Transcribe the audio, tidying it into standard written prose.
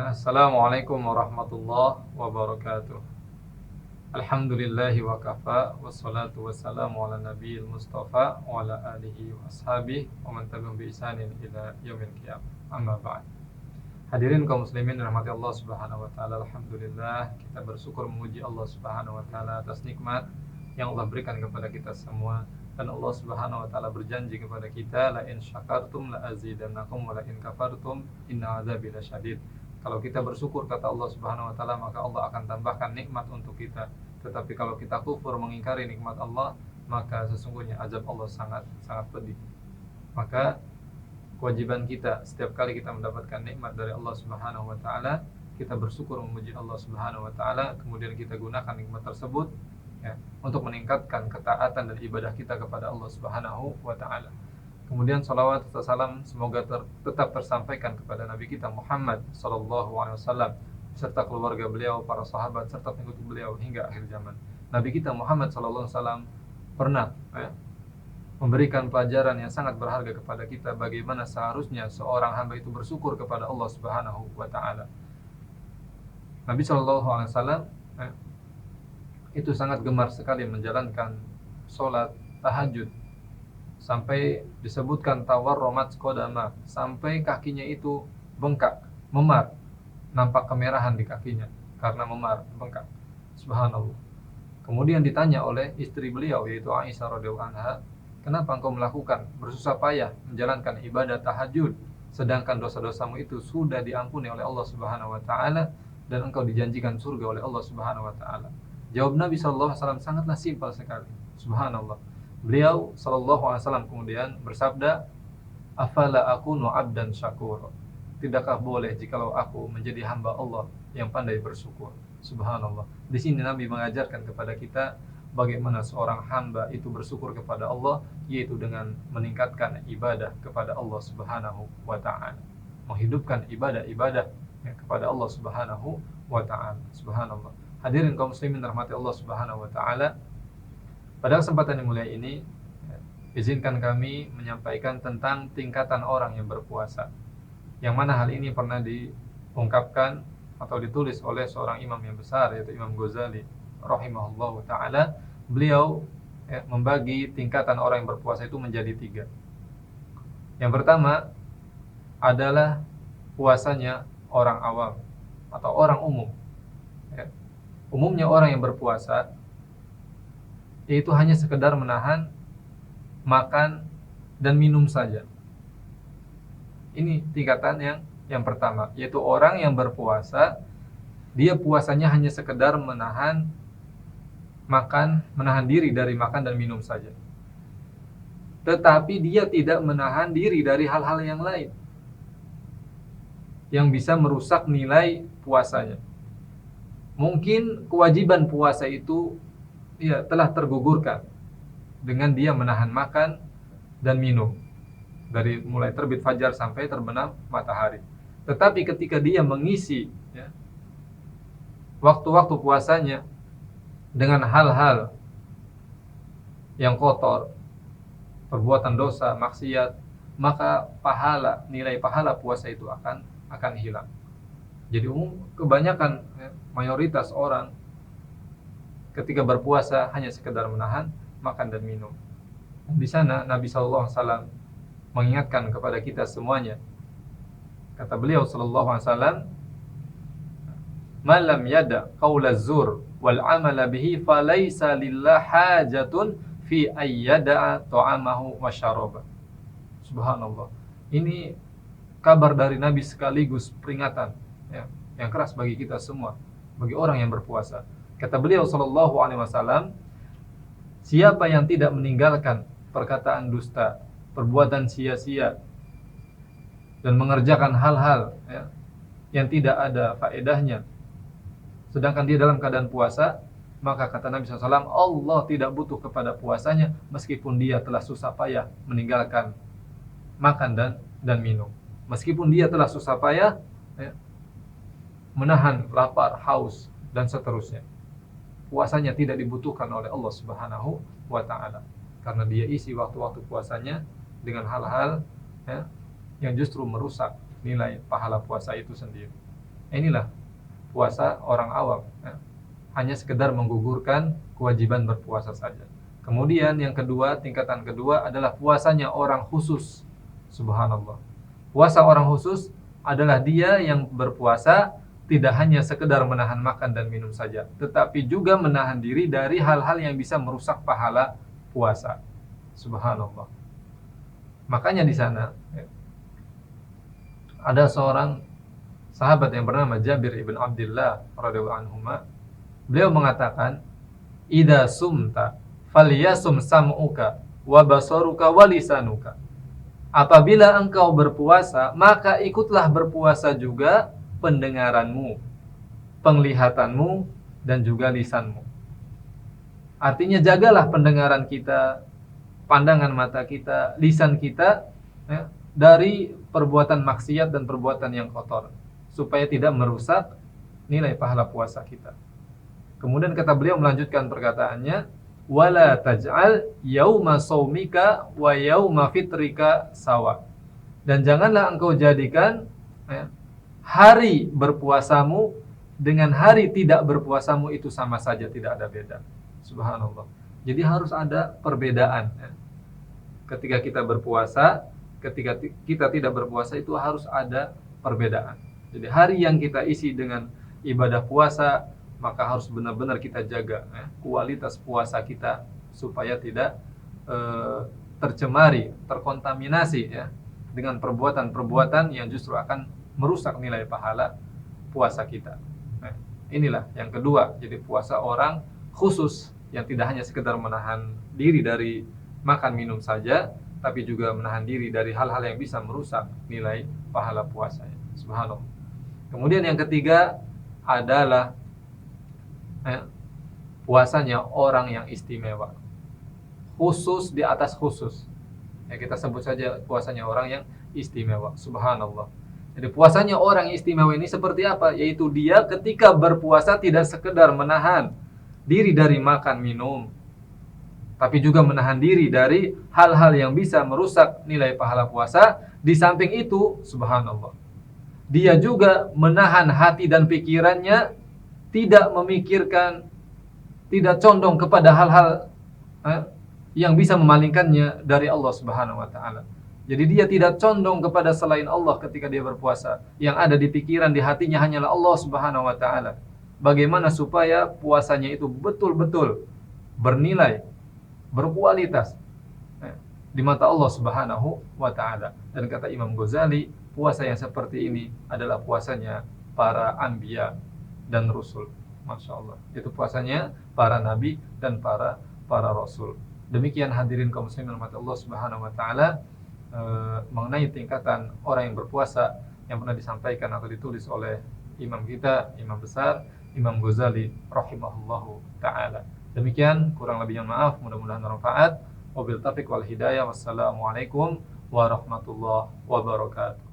Assalamualaikum warahmatullahi wabarakatuh. Alhamdulillahi wa kafa, wassalatu wassalamu ala nabiyil mustafa wa ala alihi wa ashabihi wa man tabi'ahum bi ihsanin ila yaumil qiyamah. Amma ba'd. Hadirin kaum muslimin rahmati Allah Subhanahu wa taala. Alhamdulillah, kita bersyukur memuji Allah Subhanahu wa taala atas nikmat yang Allah berikan kepada kita semua. Dan Allah Subhanahu wa taala berjanji kepada kita, la in syakartum la azidannakum wa la in kafartum inna adzabi lasyadid. Kalau kita bersyukur kata Allah Subhanahu wa taala, maka Allah akan tambahkan nikmat untuk kita. Tetapi kalau kita kufur mengingkari nikmat Allah, maka sesungguhnya azab Allah sangat pedih. Maka kewajiban kita setiap kali kita mendapatkan nikmat dari Allah Subhanahu wa taala, kita bersyukur memuji Allah Subhanahu wa taala, kemudian kita gunakan nikmat tersebut ya, untuk meningkatkan ketaatan dan ibadah kita kepada Allah Subhanahu wa taala. Kemudian salawat serta salam semoga tetap tersampaikan kepada Nabi kita Muhammad sallallahu alaihi wasallam serta keluarga beliau, para sahabat serta pengikut beliau hingga akhir zaman. Nabi kita Muhammad sallallahu alaihi wasallam pernah memberikan pelajaran yang sangat berharga kepada kita bagaimana seharusnya seorang hamba itu bersyukur kepada Allah Subhanahu wa taala. Nabi sallallahu alaihi wasallam itu sangat gemar sekali menjalankan sholat tahajud sampai disebutkan tawarromat qodama, sampai kakinya itu bengkak, memar, nampak kemerahan di kakinya karena memar, bengkak. Subhanallah. Kemudian ditanya oleh istri beliau yaitu Aisyah radhiyallahu anha, kenapa engkau melakukan bersusah payah menjalankan ibadah tahajud sedangkan dosa-dosamu itu sudah diampuni oleh Allah Subhanahu wa taala dan engkau dijanjikan surga oleh Allah Subhanahu wa taala? Jawab Nabi sallallahu alaihi wasallam sangatlah simpel sekali. Subhanallah. Beliau sallallahu alaihi wasallam kemudian bersabda, "Afala akunu 'abdan syakur?" Tidakkah boleh jikalau aku menjadi hamba Allah yang pandai bersyukur? Subhanallah. Di sini Nabi mengajarkan kepada kita bagaimana seorang hamba itu bersyukur kepada Allah, yaitu dengan meningkatkan ibadah kepada Allah Subhanahu wa taala. Menghidupkan ibadah-ibadah kepada Allah Subhanahu wa taala. Subhanallah. Hadirin kaum muslimin rahmati Allah Subhanahu wa taala. Pada kesempatan yang mulia ini, izinkan kami menyampaikan tentang tingkatan orang yang berpuasa. Yang mana hal ini pernah diungkapkan atau ditulis oleh seorang imam yang besar yaitu Imam Ghazali rahimahullahu taala. Beliau membagi tingkatan orang yang berpuasa itu menjadi 3. Yang pertama adalah puasanya orang awam atau orang umum. Umumnya orang yang berpuasa itu hanya sekedar menahan makan dan minum saja. Ini tingkatan yang pertama, yaitu orang yang berpuasa dia puasanya hanya sekedar menahan diri dari makan dan minum saja. Tetapi dia tidak menahan diri dari hal-hal yang lain yang bisa merusak nilai puasanya. Mungkin kewajiban puasa itu telah tergugurkan dengan dia menahan makan dan minum dari mulai terbit fajar sampai terbenam matahari. Tetapi ketika dia mengisi waktu-waktu puasanya dengan hal-hal yang kotor, perbuatan dosa, maksiat, maka nilai pahala puasa itu akan hilang. Jadi kebanyakan mayoritas orang ketika berpuasa hanya sekedar menahan makan dan minum. Di sana Nabi sallallahu alaihi wasallam mengingatkan kepada kita semuanya. Kata beliau sallallahu alaihi wasallam, "Man lam yada qaulaz zur wal amala bihi falaysa lillahi hajatun fi ayyada'a ta'amahu wa syaraba." Subhanallah. Ini kabar dari Nabi sekaligus peringatan yang keras bagi kita semua, bagi orang yang berpuasa. Kata beliau sallallahu alaihi wasallam, siapa yang tidak meninggalkan perkataan dusta, perbuatan sia-sia dan mengerjakan hal-hal yang tidak ada faedahnya sedangkan dia dalam keadaan puasa, maka kata Nabi SAW, Allah tidak butuh kepada puasanya meskipun dia telah susah payah meninggalkan makan dan minum. Meskipun dia telah susah payah menahan lapar, haus dan seterusnya, puasanya tidak dibutuhkan oleh Allah Subhanahu wa taala karena dia isi waktu-waktu puasanya dengan hal-hal yang justru merusak nilai pahala puasa itu sendiri. Inilah puasa orang awam, ya. Hanya sekedar menggugurkan kewajiban berpuasa saja. Kemudian yang kedua, tingkatan kedua adalah puasanya orang khusus. Subhanallah. Puasa orang khusus adalah dia yang berpuasa tidak hanya sekedar menahan makan dan minum saja, tetapi juga menahan diri dari hal-hal yang bisa merusak pahala puasa. Subhanallah. Makanya di sana ada seorang sahabat yang bernama Jabir ibn Abdullah radhiyallahu anhuma. Beliau mengatakan, "Idza sumta falyasum sam'uka wa basaruka wa lisanuka." Apabila engkau berpuasa, maka ikutlah berpuasa juga pendengaranmu, penglihatanmu, dan juga lisanmu. Artinya jagalah pendengaran kita, pandangan mata kita, lisan kita, ya, dari perbuatan maksiat dan perbuatan yang kotor, supaya tidak merusak nilai pahala puasa kita. Kemudian kata beliau melanjutkan perkataannya, wala taj'al yauma shaumika wa yauma fitrika sawa. Dan janganlah engkau jadikan, ya, hari berpuasamu dengan hari tidak berpuasamu itu sama saja, tidak ada beda. Subhanallah. Jadi harus ada perbedaan, ya. Ketika kita berpuasa, ketika kita tidak berpuasa itu harus ada perbedaan. Jadi hari yang kita isi dengan ibadah puasa, maka harus benar-benar kita jaga, ya, kualitas puasa kita supaya tidak tercemari, terkontaminasi, ya, dengan perbuatan-perbuatan yang justru akan merusak nilai pahala puasa kita. Nah, inilah yang kedua. Jadi puasa orang khusus yang tidak hanya sekedar menahan diri dari makan minum saja, tapi juga menahan diri dari hal-hal yang bisa merusak nilai pahala puasanya. Subhanallah. Kemudian yang ketiga adalah puasanya orang yang istimewa, khusus di atas khusus. Ya, kita sebut saja puasanya orang yang istimewa. Subhanallah. Jadi puasanya orang yang istimewa ini seperti apa? Yaitu dia ketika berpuasa tidak sekedar menahan diri dari makan minum, tapi juga menahan diri dari hal-hal yang bisa merusak nilai pahala puasa. Di samping itu, subhanallah, dia juga menahan hati dan pikirannya, tidak memikirkan, tidak condong kepada hal-hal yang bisa memalingkannya dari Allah Subhanahu wa taala. Jadi dia tidak condong kepada selain Allah ketika dia berpuasa. Yang ada di pikiran, di hatinya hanyalah Allah Subhanahu wa taala. Bagaimana supaya puasanya itu betul-betul bernilai, berkualitas di mata Allah Subhanahu wa taala. Dan kata Imam Ghazali, puasa yang seperti ini adalah puasanya para anbiya dan rasul. Masya Allah. Itu puasanya para nabi dan para rasul. Demikian hadirin kaum muslimin rahmat Allah Subhanahu wa taala mengenai tingkatan orang yang berpuasa yang pernah disampaikan atau ditulis oleh imam kita, imam besar Imam Ghazali rahimahullahu taala. Demikian, kurang lebihnya maaf, mudah-mudahan bermanfaat. Wabil taufiq wal hidayah. Wassalamualaikum warahmatullahi wabarakatuh.